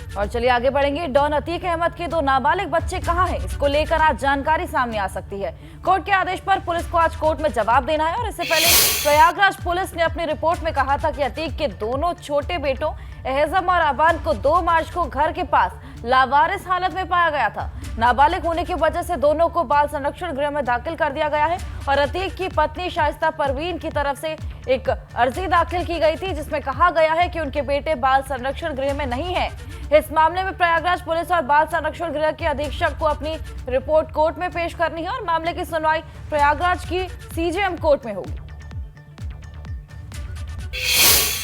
और चलिए आगे बढ़ेंगे। डॉन अतीक अहमद के 2 नाबालिग बच्चे कहां हैं, इसको लेकर आज जानकारी सामने आ सकती है। कोर्ट के आदेश पर पुलिस को आज कोर्ट में जवाब देना है। और इससे पहले प्रयागराज पुलिस ने अपनी रिपोर्ट में कहा था कि अतीक के दोनों छोटे बेटों एहजम और अबान को 2 मार्च को घर के पास लावारिस हालत में पाया गया था। नाबालिग होने की वजह से दोनों को बाल संरक्षण गृह में दाखिल कर दिया गया है। और अतीक की पत्नी शाइस्ता परवीन की तरफ से एक अर्जी दाखिल की गई थी, जिसमें कहा गया है कि उनके बेटे बाल संरक्षण गृह में नहीं है। इस मामले में प्रयागराज पुलिस और बाल संरक्षण गृह के अधीक्षक को अपनी रिपोर्ट कोर्ट में पेश करनी है और मामले की सुनवाई प्रयागराज की सीजेएम कोर्ट में होगी।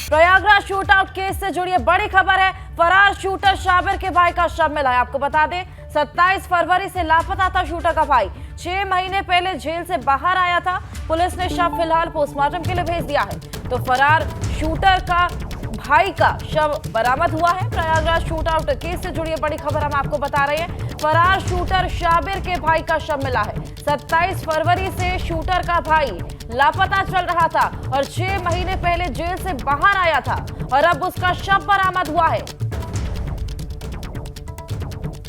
प्रयागराज शूटआउट केस से जुड़ी बड़ी खबर है। फरार शूटर शाबिर के भाई का शव मिला है। आपको बता दें 27 फरवरी से लापता था शूटर का भाई। 6 महीने पहले जेल से बाहर आया था। पुलिस ने शव फिलहाल पोस्टमार्टम के लिए भेज दिया है। तो फरार शूटर का भाई का शव बरामद हुआ है। प्रयागराज शूटआउट केस से जुड़ी बड़ी खबर हम आपको बता रहे हैं। फरार शूटर शाबिर के भाई का शव मिला है। 27 फरवरी से शूटर का भाई लापता चल रहा था और 6 महीने पहले जेल से बाहर आया था और अब उसका शव बरामद हुआ है।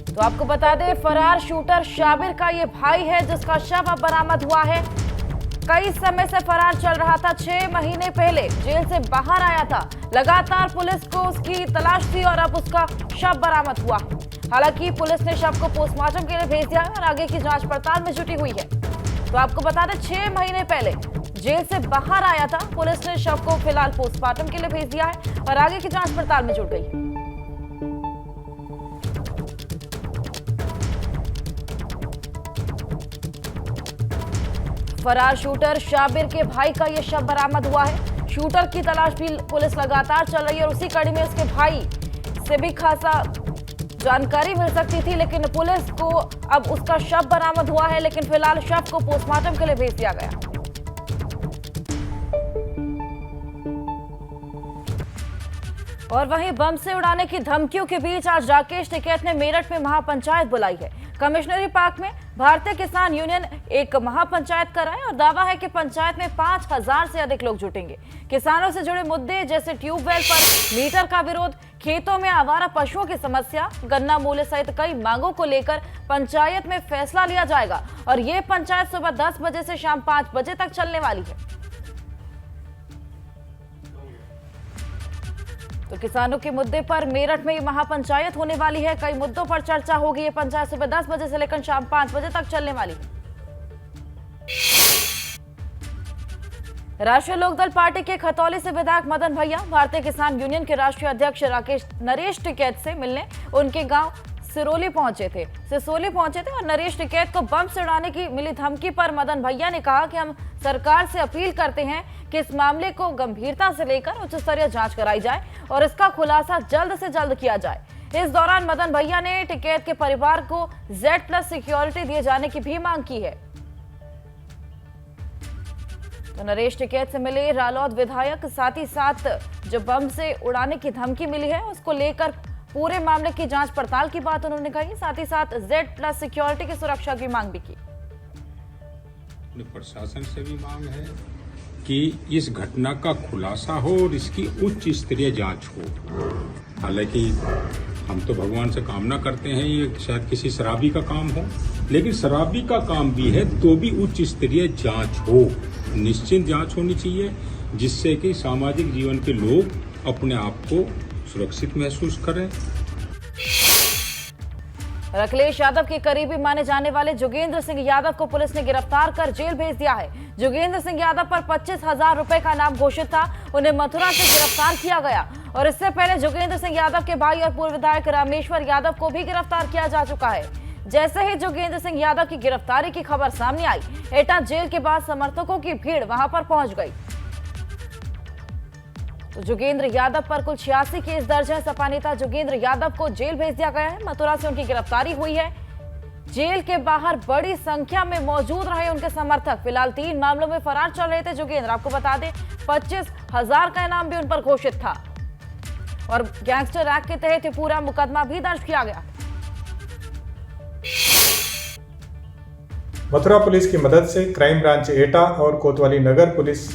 तो आपको बता दें फरार शूटर शाबिर का ये भाई है जिसका शव अब बरामद हुआ है। कई समय से फरार चल रहा था। 6 महीने पहले जेल से बाहर आया था। लगातार पुलिस को उसकी तलाश थी और अब उसका शव बरामद हुआ। हालांकि पुलिस ने शव को पोस्टमार्टम के लिए भेज दिया है और आगे की जांच पड़ताल में जुटी हुई है। तो आपको बता दें 6 महीने पहले जेल से बाहर आया था। पुलिस ने शव को फिलहाल पोस्टमार्टम के लिए भेज दिया है और आगे की जांच पड़ताल में जुट गई। फरार शूटर शाबिर के भाई का यह शव बरामद हुआ है। शूटर की तलाश भी पुलिस लगातार चल रही है और उसी कड़ी में उसके भाई से भी खासा जानकारी मिल सकती थी, लेकिन पुलिस को अब उसका शव बरामद हुआ है। लेकिन फिलहाल शव को पोस्टमार्टम के लिए भेज दिया गया। और वहीं बम से उड़ाने की धमकियों के बीच आज राकेश टिकैत ने मेरठ में महापंचायत बुलाई है। कमिश्नरी पार्क में भारतीय किसान यूनियन एक महापंचायत कराए और दावा है कि पंचायत में 5000 से अधिक लोग जुटेंगे। किसानों से जुड़े मुद्दे जैसे ट्यूबवेल पर मीटर का विरोध, खेतों में आवारा पशुओं की समस्या, गन्ना मूल्य सहित कई मांगों को लेकर पंचायत में फैसला लिया जाएगा। और ये पंचायत सुबह 10 बजे से शाम 5 बजे तक चलने वाली है। तो किसानों के मुद्दे पर मेरठ में महापंचायत होने वाली है। कई मुद्दों पर चर्चा होगी। ये पंचायत सुबह 10 बजे से लेकर शाम 5 बजे तक चलने वाली है। राष्ट्रीय लोकदल पार्टी के खतौली से विधायक मदन भैया भारतीय किसान यूनियन के राष्ट्रीय अध्यक्ष नरेश टिकैत से मिलने उनके गांव सिसोली पहुंचे थे और नरेश टिकैत को बम से उड़ाने की मिली धमकी पर मदन भैया ने कहा कि हम सरकार से अपील करते हैं कि इस मामले को गंभीरता से लेकर उच्च स्तरीय जांच कराई जाए और इसका खुलासा जल्द से जल्द किया जाए। इस दौरान मदन भैया ने टिकैत के परिवार को Z+ सिक्योरिटी दिए जाने की भी मांग की है। तो नरेश टिकैत से मिले रालौद विधायक, साथ ही साथ जो बम से उड़ाने की धमकी मिली है उसको लेकर पूरे मामले की जांच पड़ताल की बात उन्होंने कही। साथ ही साथ Z+ सिक्योरिटी की सुरक्षा की मांग भी की। प्रशासन से भी मांग है कि इस घटना का खुलासा हो और इसकी उच्च स्तरीय जांच हो। हालांकि हम तो भगवान से कामना करते हैं ये शायद किसी शराबी का काम हो, लेकिन शराबी का काम भी है तो भी उच्च स्तरीय जांच हो, निश्चित जांच होनी चाहिए, जिससे कि सामाजिक जीवन के लोग अपने आप को सुरक्षित महसूस करें। अखिलेश यादव के करीबी माने जाने वाले जोगेंद्र सिंह यादव को पुलिस ने गिरफ्तार कर जेल भेज दिया है। जोगेंद्र सिंह यादव पर 25,000 रुपए का इनाम घोषित था। उन्हें मथुरा से गिरफ्तार किया गया और इससे पहले जोगेंद्र सिंह यादव के भाई और पूर्व विधायक रामेश्वर यादव को भी गिरफ्तार किया जा चुका है। जैसे ही जोगेंद्र सिंह यादव की गिरफ्तारी की खबर सामने आई, एटा जेल के बाद समर्थकों की भीड़ वहां पर पहुंच गई। तो जोगेंद्र यादव पर कुल 86 केस दर्ज है। सपा नेता जोगेंद्र यादव को जेल भेज दिया गया है। मथुरा से उनकी गिरफ्तारी हुई है। जेल के बाहर बड़ी संख्या में मौजूद रहे उनके समर्थक। फिलहाल 3 मामलों में फरार चल रहे थे जोगेंद्र। आपको बता दें 25,000 का इनाम भी उन पर घोषित था और गैंगस्टर एक्ट के तहत पूरा मुकदमा भी दर्ज किया गया। मथुरा पुलिस की मदद से क्राइम ब्रांच एटा और कोतवाली नगर पुलिस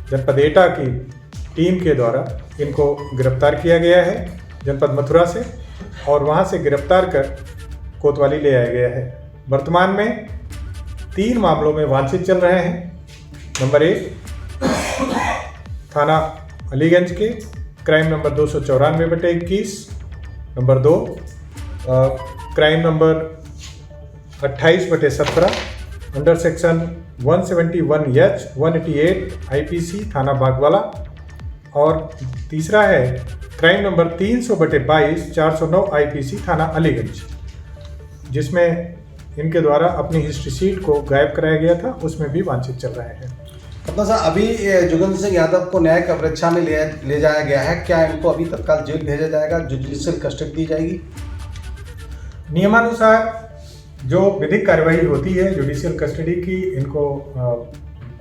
जनपद एटा की टीम के द्वारा इनको गिरफ्तार किया गया है जनपद मथुरा से। और वहां से गिरफ्तार कर कोतवाली ले आया गया है। वर्तमान में 3 मामलों में वांछित चल रहे हैं। नंबर 1 थाना अलीगंज के crime number 294/21, number 2 crime number 28/17 under section 171H 188 IPC थाना बागवाला, और तीसरा है क्राइम नंबर 300/22 409 IPC थाना अलीगंज, जिसमें इनके द्वारा अपनी हिस्ट्री शीट को गायब कराया गया था, उसमें भी वांछित चल रहे हैं। कप्तान साहब, अभी जोगेंद्र सिंह यादव को न्यायिक अपरीक्षा में ले जाया गया है, क्या इनको अभी तत्काल जेल भेजा जाएगा, जुडिशियल कस्टडी दी जाएगी? नियमानुसार जो विधिक कार्यवाही होती है जुडिशियल कस्टडी की, इनको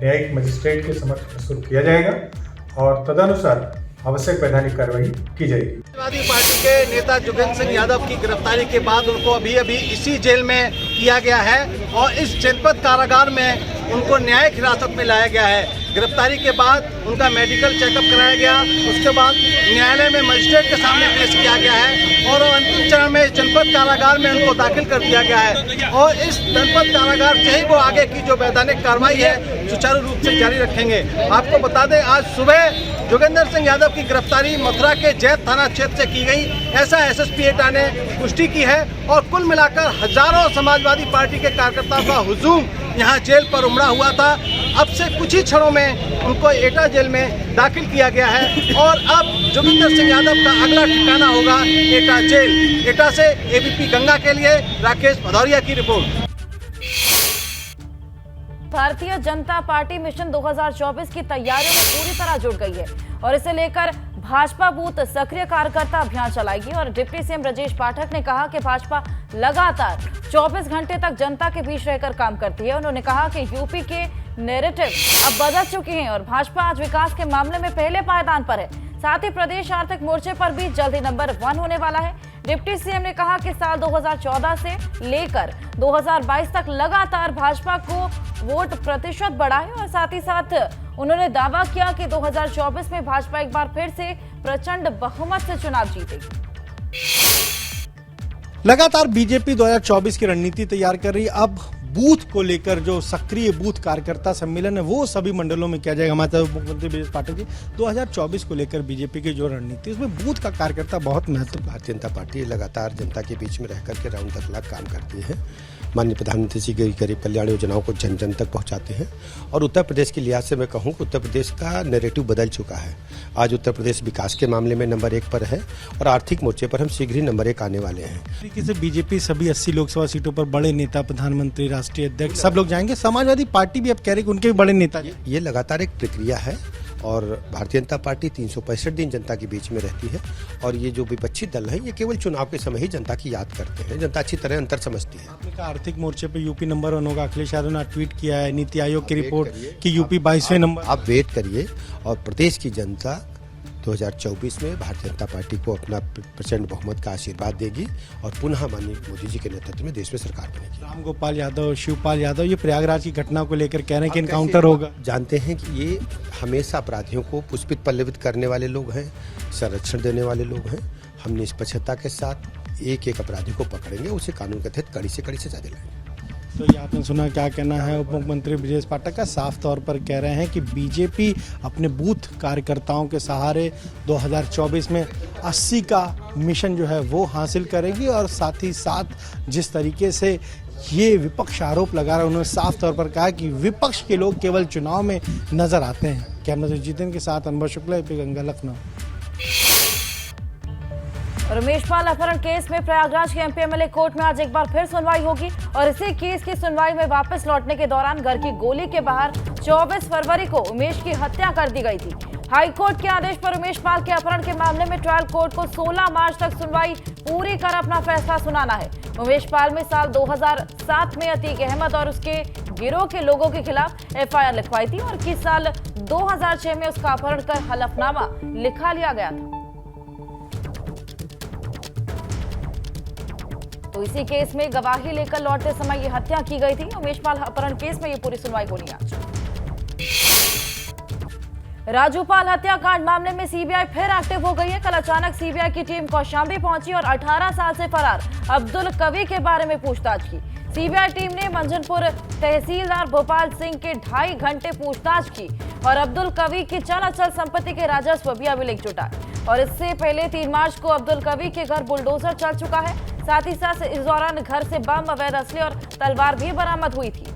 न्यायिक मजिस्ट्रेट के समक्ष प्रस्तुत किया जाएगा और तदनुसार आवश्यक वैधानिक कार्रवाई की जाएगी। समाजवादी पार्टी के नेता जोगेंद्र सिंह यादव की गिरफ्तारी के बाद उनको अभी इसी जेल में किया गया है और इस जनपद कारागार में उनको न्यायिक हिरासत में लाया गया है। गिरफ्तारी के बाद उनका मेडिकल चेकअप कराया गया, उसके बाद न्यायालय में मजिस्ट्रेट के सामने पेश किया गया है और अंतिम चरण में जनपद कारागार में उनको दाखिल कर दिया गया है और इस जनपद कारागार से ही वो आगे की जो वैधानिक कार्रवाई है सुचारू रूप से जारी रखेंगे। आपको बता दें, आज सुबह जोगेंद्र सिंह यादव की गिरफ्तारी मथुरा के जैत थाना क्षेत्र से की गई, ऐसा एसएसपी एटा ने पुष्टि की है और कुल मिलाकर हजारों समाजवादी पार्टी के कार्यकर्ताओं का हुजूम यहां जेल पर उमड़ा हुआ था। अब से कुछ ही क्षणों में उनको एटा जेल में दाखिल किया गया है और अब जोगेंद्र सिंह यादव का अगला ठिकाना होगा एटा जेल। एटा से एबीपी गंगा के लिए राकेश भदौरिया की report. Bharatiya Janata party mission 2024 की तैयारियों में पूरी तरह जुट गई है और इसे लेकर भाजपा बूथ सक्रिय कार्यकर्ता अभियान चलाएगी। और डिप्टी सीएम ब्रजेश पाठक ने कहा कि भाजपा लगातार 24 घंटे तक जनता के बीच रहकर काम करती है। उन्होंने कहा कि यूपी के नैरेटिव अब बदल चुके हैं और भाजपा आज विकास के मामले में पहले पायदान पर है। साथ ही प्रदेश आर्थिक मोर्चे पर भी जल्द ही नंबर 1 होने वाला है। डिप्टी सीएम ने कहा कि साल 2014 से लेकर 2022 तक लगातार भाजपा को वोट प्रतिशत बढ़ा है और साथ ही साथ उन्होंने दावा किया कि 2024 में भाजपा एक बार फिर से प्रचंड बहुमत से चुनाव जीतेगी। लगातार बीजेपी 2024 की रणनीति तैयार कर रही है। अब बूथ को लेकर जो सक्रिय बूथ कार्यकर्ता सम्मेलन है वो सभी मंडलों में किया जाएगा। हमारे मुख्यमंत्री ब्रजेश पाठक जी 2024 को लेकर बीजेपी की जो रणनीति है उसमें बूथ का कार्यकर्ता बहुत महत्व। भारतीय जनता पार्टी लगातार जनता के बीच में रहकर के राउंड द क्लॉक काम करती है। माननीय प्रधानमंत्री जी गरीब कल्याण योजनाओं को जन जन तक पहुंचाते हैं और उत्तर प्रदेश के लिहाज से मैं कहूं कि उत्तर प्रदेश का नैरेटिव बदल चुका है। आज उत्तर प्रदेश विकास के मामले में नंबर 1 पर है और आर्थिक मोर्चे पर हम शीघ्र ही नंबर 1 आने वाले हैं। तरीके से बीजेपी सभी 80 लोकसभा सीटों पर बड़े नेता, प्रधानमंत्री, राष्ट्रीय अध्यक्ष सब लोग जाएंगे। समाजवादी पार्टी भी अब कह रही है कि उनके भी बड़े नेता। ये लगातार एक प्रक्रिया है और भारतीय जनता पार्टी 365 दिन जनता के बीच में रहती है और ये जो विपक्षी दल है ये केवल चुनाव के समय ही जनता की याद करते हैं। जनता अच्छी तरह अंतर समझती है। आपने कहा आर्थिक मोर्चे पे यूपी नंबर 1 होगा। अखिलेश यादव ने ट्वीट किया है नीति आयोग की रिपोर्ट कि यूपी 22वें नंबर। आप वेट करिए और प्रदेश की जनता 2024 में भारतीय जनता पार्टी को अपना प्रचंड बहुमत का आशीर्वाद देगी और पुनः माननीय मोदी जी के नेतृत्व में देश में सरकार बनेगी। रामगोपाल यादव, शिवपाल यादव ये प्रयागराज की घटना को लेकर कह रहे हैं कि इनकाउंटर होगा। जानते हैं कि ये हमेशा अपराधियों को पुष्पित पल्लवित करने वाले लोग हैं, संरक्षण देने वाले लोग हैं। हम निष्पक्षता के साथ एक एक अपराधी को पकड़ेंगे, उसे कानून के तहत कड़ी से कड़ी सजा दिलाएंगे। तो ये आपने सुना क्या कहना है उप मुख्यमंत्री ब्रजेश पाठक का। साफ तौर पर कह रहे हैं कि बीजेपी अपने बूथ कार्यकर्ताओं के सहारे 2024 में 80 का मिशन जो है वो हासिल करेगी और साथ ही साथ जिस तरीके से ये विपक्ष आरोप लगा रहा है उन्होंने साफ तौर पर कहा कि विपक्ष के लोग केवल चुनाव में नजर आते हैं। कैमरा से जितेंद्र के साथ अनुभव शुक्ला, एपी गंगा, लखनऊ। रमेश पाल अपहरण केस में प्रयागराज के एमपी एमएलए कोर्ट में आज एक बार फिर सुनवाई होगी और इसी केस की सुनवाई में वापस लौटने के दौरान घर की गोली के बाहर 24 फरवरी को उमेश की हत्या कर दी गई थी। हाईकोर्ट के आदेश पर उमेश पाल के अपहरण के मामले में ट्रायल कोर्ट को 16 मार्च तक सुनवाई पूरी कर अपना फैसला सुनाना है। उमेश पाल में साल 2007 में अतीक अहमद और उसके गिरोह के लोगों के खिलाफ एफआईआर लिखवाई थी और किस साल 2006 में उसका अपहरण कर हलफनामा लिखा लिया गया था। तो इसी केस में गवाही लेकर लौटते समय ये हत्या की गई थी। उमेश पाल अपहरण केस में ये पूरी सुनवाई होनी आज। राजूपाल हत्याकांड मामले में सीबीआई फिर एक्टिव हो गई है। कल अचानक सीबीआई की टीम कौशाम्बी पहुंची और 18 साल से फरार अब्दुल कवी के बारे में पूछताछ की। सीबीआई टीम ने मंझनपुर तहसीलदार भोपाल सिंह के 2.5 घंटे पूछताछ की और अब्दुल कवी की चल अचल संपत्ति के राजस्व भी अभिलेख जुटाए। और इससे पहले 3 मार्च को अब्दुल कवी के घर बुलडोजर चल चुका है। साथ ही साथ इस दौरान घर से बम, अवैध असले और तलवार भी बरामद हुई थी।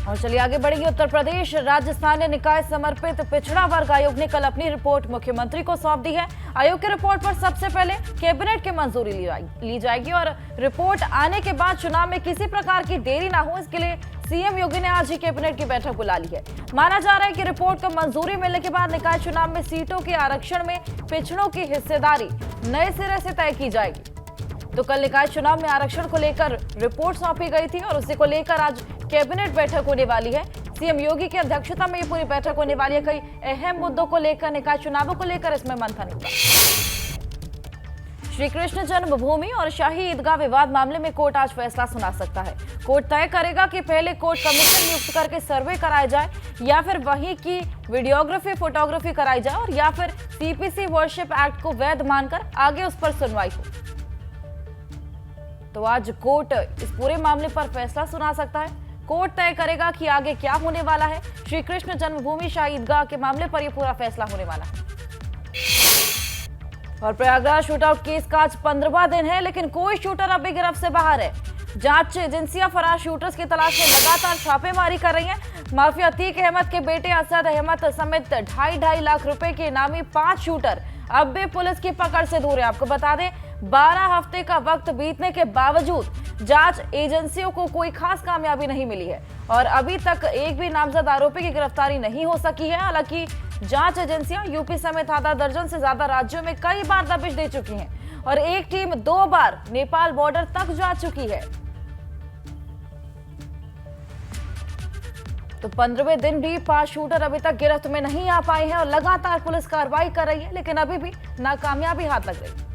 और चलिए आगे बढ़ेंगे। उत्तर प्रदेश राजस्थान निकाय समर्पित पिछड़ा वर्ग आयोग ने कल अपनी रिपोर्ट मुख्यमंत्री को सौंप दी है। आयोग की रिपोर्ट पर सबसे पहले कैबिनेट की मंजूरी ली जाएगी और रिपोर्ट आने के बाद चुनाव में किसी प्रकार की देरी ना हो, इसके लिए सीएम योगी ने आज ही कैबिनेट की बैठक बुला ली है। माना जा रहा है कि रिपोर्ट को मंजूरी मिलने के बाद निकाय चुनाव में सीटों के आरक्षण में पिछड़ों की हिस्सेदारी नए सिरे से तय की जाएगी। तो कल निकाय चुनाव में आरक्षण को लेकर रिपोर्ट सौंपी गई थी और उसी को लेकर आज कैबिनेट बैठक होने वाली है। सीएम योगी की अध्यक्षता में ये पूरी बैठक होने वाली है। कई अहम मुद्दों को लेकर, निकाय चुनावों को लेकर इसमें मंथन होगा। श्री कृष्ण जन्मभूमि और शाही ईदगाह विवाद मामले में कोर्ट आज फैसला सुना सकता है। कोर्ट तय करेगा कि पहले कोर्ट कमीशन नियुक्त करके सर्वे कराया जाए या फिर वहीं की वीडियोग्राफी, फोटोग्राफी कराई जाए और या फिर सीपीसी वर्शिप एक्ट को वैध मानकर आगे उस पर सुनवाई हो। तो आज कोर्ट इस पूरे मामले पर फैसला सुना सकता है। कोर्ट तय करेगा कि आगे क्या होने वाला है। श्री कृष्ण जन्मभूमि शाही ईदगाह के मामले पर यह पूरा फैसला होने वाला है। और प्रयागराज शूटआउट केस का आज 15वां दिन है, लेकिन कोई शूटर अभी गिरफ्त से बाहर है। जांच एजेंसियां फरार शूटर्स की तलाश में लगातार छापेमारी कर रही हैं। माफिया अतीक अहमद के बेटे असद अहमद समेत 2.5 लाख रुपए के इनामी 5 शूटर अब भी पुलिस की पकड़ से दूर है। आपको बता दें, 12 हफ्ते का वक्त बीतने के बावजूद जांच एजेंसियों को कोई खास कामयाबी नहीं मिली है और अभी तक एक भी नामजद आरोपी की गिरफ्तारी नहीं हो सकी है। हालांकि जांच एजेंसियां यूपी समेत आधा दर्जन से ज्यादा राज्यों में कई बार दबिश दे चुकी हैं और एक टीम 2 बार नेपाल बॉर्डर तक जा चुकी है। तो 15वें दिन भी 5 शूटर अभी तक गिरफ्त में नहीं आ पाए हैं और लगातार पुलिस कार्रवाई कर रही है, लेकिन अभी भी नाकामयाबी हाथ लग रही है।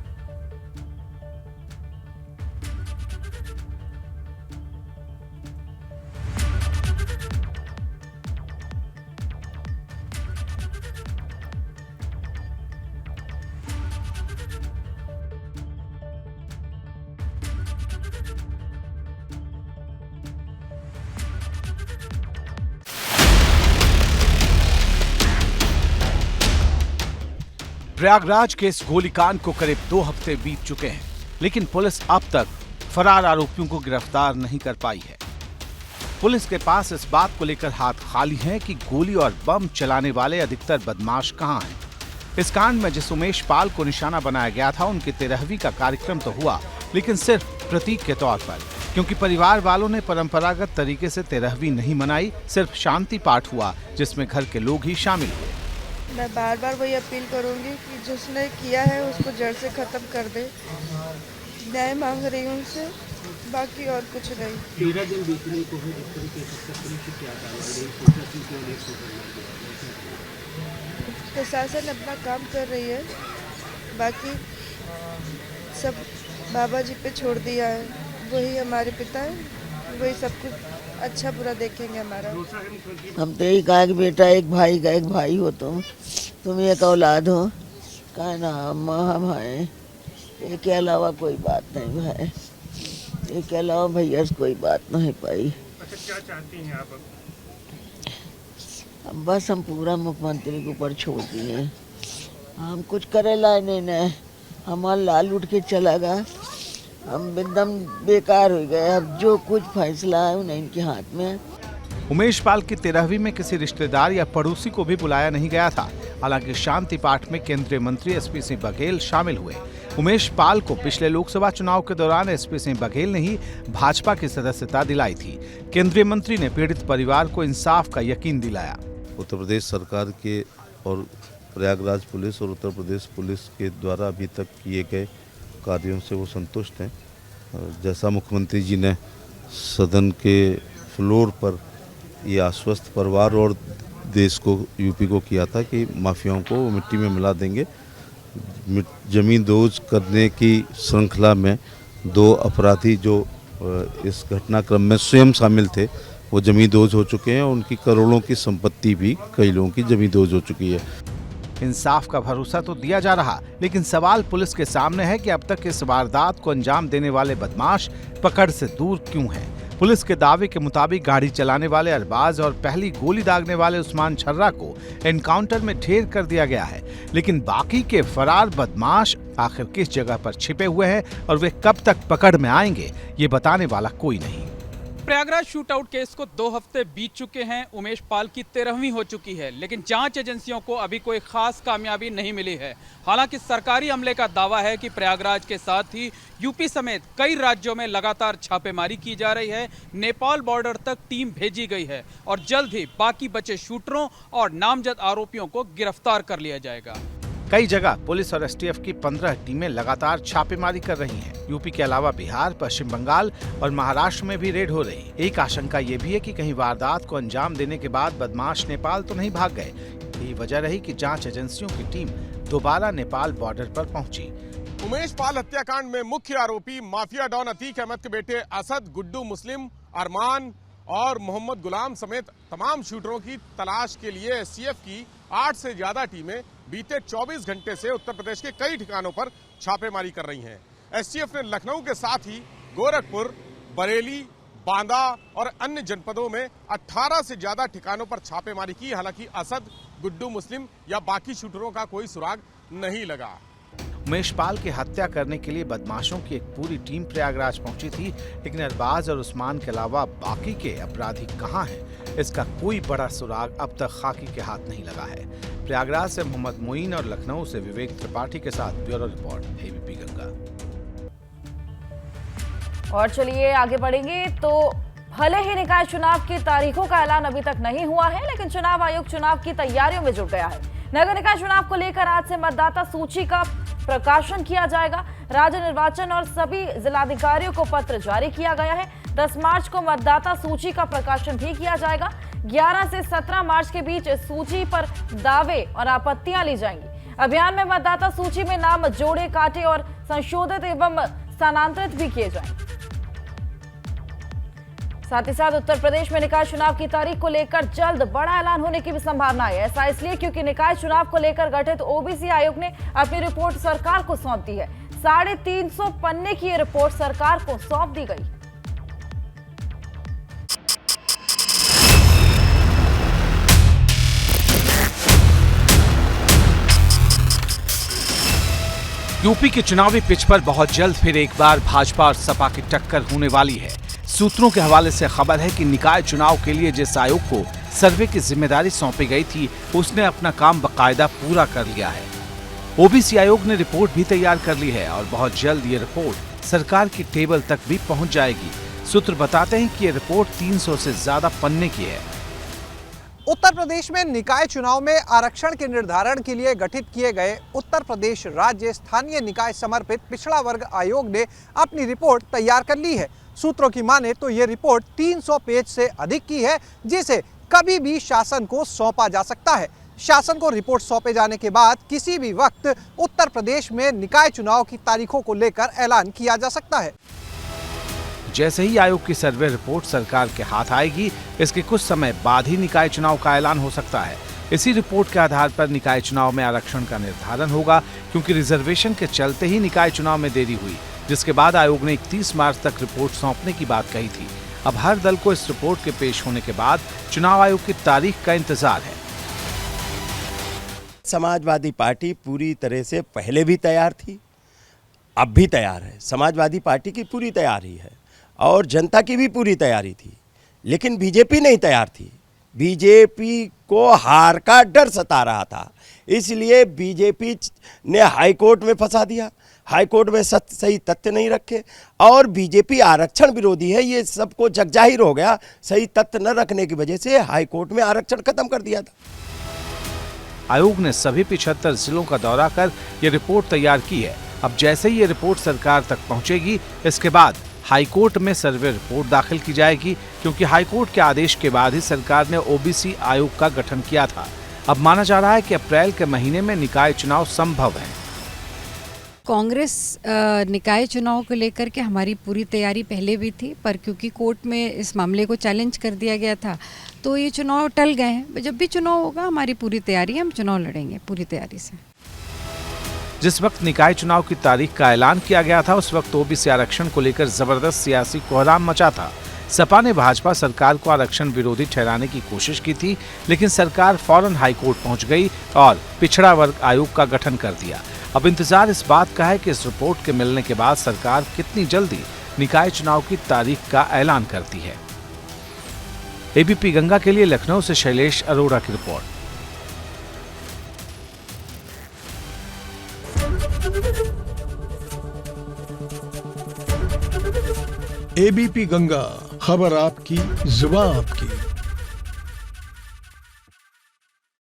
प्रयागराज के इस गोलीकांड को करीब 2 हफ्ते बीत चुके हैं, लेकिन पुलिस अब तक फरार आरोपियों को गिरफ्तार नहीं कर पाई है। पुलिस के पास इस बात को लेकर हाथ खाली हैं कि गोली और बम चलाने वाले अधिकतर बदमाश कहां हैं। इस कांड में जिस उमेश पाल को निशाना बनाया गया था, उनकी 13वीं का कार्यक्रम तो हुआ, लेकिन सिर्फ प्रतीक के तौर पर, क्योंकि परिवार वालों ने परंपरागत तरीके से 13वीं नहीं मनाई। सिर्फ शांति पाठ हुआ जिसमें घर के लोग ही शामिल हुए। मैं बार बार वही अपील करूंगी कि जिसने किया है उसको जड़ से ख़त्म कर दे। न्याय मांग रही हूँ उनसे, बाकी और कुछ नहीं। 13 दिन बीतने को है, जिस तरीके से क्या प्रशासन अपना काम कर रही है, बाकी सब बाबा जी पे छोड़ दिया है। वही हमारे पिता है, वही सब कुछ अच्छा बुरा देखेंगे हमारा। हम तो एक का बेटा, एक भाई हो तुम एक औलाद हो का नाम हम हैं। इसके अलावा कोई बात नहीं भाई, इसके अलावा भैया से कोई बात नहीं पाई। अच्छा, क्या चाहती हैं आप? अब बस हम पूरा मुख्यमंत्री के ऊपर छोड़ दिए। हम कुछ करे ला नहीं, हमारा लाल उठ के चला गया, हम एकदम बेकार हो गए। अब जो कुछ फैसला है उन्हें इनके हाथ में। उमेश पाल की 13वीं में किसी रिश्तेदार या पड़ोसी को भी बुलाया नहीं गया था। हालांकि शांति पाठ में केंद्रीय मंत्री एसपी सिंह बघेल शामिल हुए। उमेश पाल को पिछले लोकसभा चुनाव के दौरान एसपी सिंह बघेल ने ही भाजपा की सदस्यता दिलाई थी। केंद्रीय मंत्री ने पीड़ित परिवार को इंसाफ का यकीन दिलाया। उत्तर प्रदेश सरकार के और प्रयागराज पुलिस और उत्तर प्रदेश पुलिस के द्वारा अभी तक किए गए कार्यों से वो संतुष्ट हैं। जैसा मुख्यमंत्री जी ने सदन के फ्लोर पर ये आश्वस्त परिवार और देश को, यूपी को किया था कि माफियाओं को वो मिट्टी में मिला देंगे। जमीन दोज करने की श्रृंखला में 2 अपराधी जो इस घटनाक्रम में स्वयं शामिल थे वो जमींदोज हो चुके हैं और उनकी करोड़ों की संपत्ति भी कई लोगों की जमींदोज हो चुकी है। इंसाफ का भरोसा तो दिया जा रहा, लेकिन सवाल पुलिस के सामने है कि अब तक इस वारदात को अंजाम देने वाले बदमाश पकड़ से दूर क्यों हैं। पुलिस के दावे के मुताबिक गाड़ी चलाने वाले अरबाज और पहली गोली दागने वाले उस्मान छर्रा को एनकाउंटर में ढेर कर दिया गया है, लेकिन बाकी के फरार बदमाश आखिर किस जगह पर छिपे हुए हैं और वे कब तक पकड़ में आएंगे, ये बताने वाला कोई नहीं। प्रयागराज शूटआउट केस को 2 हफ्ते बीत चुके हैं। उमेश पाल की 13वीं हो चुकी है, लेकिन जांच एजेंसियों को अभी कोई खास कामयाबी नहीं मिली है। हालांकि सरकारी अमले का दावा है कि प्रयागराज के साथ ही यूपी समेत कई राज्यों में लगातार छापेमारी की जा रही है। नेपाल बॉर्डर तक टीम भेजी गई है और जल्द ही बाकी बचे शूटरों और नामजद आरोपियों को गिरफ्तार कर लिया जाएगा। कई जगह पुलिस और एसटीएफ की 15 टीमें लगातार छापेमारी कर रही हैं। यूपी के अलावा बिहार, पश्चिम बंगाल और महाराष्ट्र में भी रेड हो रही। एक आशंका ये भी है कि कहीं वारदात को अंजाम देने के बाद बदमाश नेपाल तो नहीं भाग गए। यही वजह रही कि जांच एजेंसियों की टीम दोबारा नेपाल बॉर्डर पर पहुंची। उमेश पाल हत्याकांड में मुख्य आरोपी माफिया डॉन अतीक अहमद के बेटे असद, गुड्डू मुस्लिम, अरमान और मोहम्मद गुलाम समेत तमाम शूटरों की तलाश के लिए एसटीएफ की 8 से ज्यादा टीमें बीते 24 घंटे से उत्तर प्रदेश के कई ठिकानों पर छापेमारी कर रही हैं। एसटीएफ ने लखनऊ के साथ ही गोरखपुर, बरेली, बांदा और अन्य जनपदों में 18 से ज्यादा ठिकानों पर छापेमारी की। हालांकि असद, गुड्डू मुस्लिम या बाकी शूटरों का कोई सुराग नहीं लगा। उमेश पाल की हत्या करने के लिए बदमाशों की एक पूरी टीम प्रयागराज पहुंची थी, लेकिन अरबाज और उस्मान के अलावा बाकी के अपराधी कहां हैं, इसका कोई बड़ा सुराग अब तक खाकी के हाथ नहीं लगा है। प्रयागराज से मोहम्मद मोइन और लखनऊ से विवेक त्रिपाठी के साथ ब्यूरो रिपोर्ट, एबीपी गंगा। और चलिए आगे बढ़ेंगे तो भले ही निकाय चुनाव की तारीखों का ऐलान अभी तक नहीं हुआ है, लेकिन चुनाव आयोग चुनाव की तैयारियों में जुट गया है। नगर निकाय चुनाव को लेकर आज से मतदाता सूची का प्रकाशन किया जाएगा। राज्य निर्वाचन और सभी जिलाधिकारियों को पत्र जारी किया गया है। 10 मार्च को मतदाता सूची का प्रकाशन भी किया जाएगा। 11 से 17 मार्च के बीच इस सूची पर दावे और आपत्तियां ली जाएंगी। अभियान में मतदाता सूची में नाम जोड़े, काटे और संशोधित एवं स्थानांतरित भी किए जाएंगे। साथ ही साथ उत्तर प्रदेश में निकाय चुनाव की तारीख को लेकर जल्द बड़ा ऐलान होने की भी संभावना है। ऐसा इसलिए क्योंकि निकाय चुनाव को लेकर गठित ओबीसी आयोग ने अपनी रिपोर्ट सरकार को सौंप दी है। 350 पन्ने की ये रिपोर्ट सरकार को सौंप दी गई। यूपी के चुनावी पिच पर बहुत जल्द फिर एक बार भाजपा और सपा की टक्कर होने वाली है। सूत्रों के हवाले से खबर है कि निकाय चुनाव के लिए जिस आयोग को सर्वे की जिम्मेदारी सौंपी गई थी, उसने अपना काम बकायदा पूरा कर लिया है। ओबीसी आयोग ने रिपोर्ट भी तैयार कर ली है और बहुत जल्द ये रिपोर्ट सरकार की टेबल तक भी पहुंच जाएगी। सूत्र बताते हैं कि ये रिपोर्ट 300 से ज्यादा पन्ने की है। उत्तर प्रदेश में निकाय चुनाव में आरक्षण के निर्धारण के लिए गठित किए गए उत्तर प्रदेश राज्य स्थानीय निकाय समर्पित पिछड़ा वर्ग आयोग ने अपनी रिपोर्ट तैयार कर ली है। सूत्रों की माने तो ये रिपोर्ट 300 पेज से अधिक की है, जिसे कभी भी शासन को सौंपा जा सकता है। शासन को रिपोर्ट सौंपे जाने के बाद किसी भी वक्त उत्तर प्रदेश में निकाय चुनाव की तारीखों को लेकर ऐलान किया जा सकता है। जैसे ही आयोग की सर्वे रिपोर्ट सरकार के हाथ आएगी, इसके कुछ समय बाद ही निकाय चुनाव का ऐलान हो सकता है। इसी रिपोर्ट के आधार पर निकाय चुनाव में आरक्षण का निर्धारण होगा, क्योंकि रिजर्वेशन के चलते ही निकाय चुनाव में देरी हुई, जिसके बाद आयोग ने 31 मार्च तक रिपोर्ट सौंपने की बात कही थी। अब हर दल को इस रिपोर्ट के पेश होने के बाद चुनाव आयोग की तारीख का इंतजार है। समाजवादी पार्टी पूरी तरह से पहले भी तैयार थी, अब भी तैयार है। समाजवादी पार्टी की पूरी तैयारी है और जनता की भी पूरी तैयारी थी, लेकिन बीजेपी नहीं तैयार थी। बीजेपी को हार का डर सता रहा था, इसलिए बीजेपी ने हाईकोर्ट में फंसा दिया। हाईकोर्ट में सही तथ्य नहीं रखे और बीजेपी आरक्षण विरोधी है, ये सबको जगजाहिर हो गया। सही तथ्य न रखने की वजह से हाईकोर्ट में आरक्षण खत्म कर दिया था। आयोग ने सभी 75 जिलों का दौरा कर ये रिपोर्ट तैयार की है। अब जैसे ही ये रिपोर्ट सरकार तक पहुंचेगी, इसके बाद हाईकोर्ट में सर्वे रिपोर्ट दाखिल की जाएगी, क्योंकि हाईकोर्ट के आदेश के बाद ही सरकार ने ओबीसी आयोग का गठन किया था। अब माना जा रहा है कि अप्रैल के महीने में निकाय चुनाव संभव है। कांग्रेस निकाय चुनाव को लेकर के हमारी पूरी तैयारी पहले भी थी, पर क्योंकि कोर्ट में इस मामले को चैलेंज कर दिया गया था तो ये चुनाव टल गए हैं। जब भी चुनाव होगा हमारी पूरी तैयारी है, हम चुनाव लड़ेंगे पूरी तैयारी से। जिस वक्त निकाय चुनाव की तारीख का ऐलान किया गया था उस वक्त ओबीसी आरक्षण को लेकर जबरदस्त सियासी कोहराम मचा था। सपा ने भाजपा सरकार को आरक्षण विरोधी ठहराने की कोशिश की थी, लेकिन सरकार फौरन हाईकोर्ट पहुंच गई और पिछड़ा वर्ग आयोग का गठन कर दिया। अब इंतजार इस बात का है कि इस रिपोर्ट के मिलने के बाद सरकार कितनी जल्दी निकाय चुनाव की तारीख का ऐलान करती है। एबीपी गंगा के लिए लखनऊ से शैलेश अरोड़ा की रिपोर्ट। एबीपी गंगा, खबर आपकी, जुबान आपकी।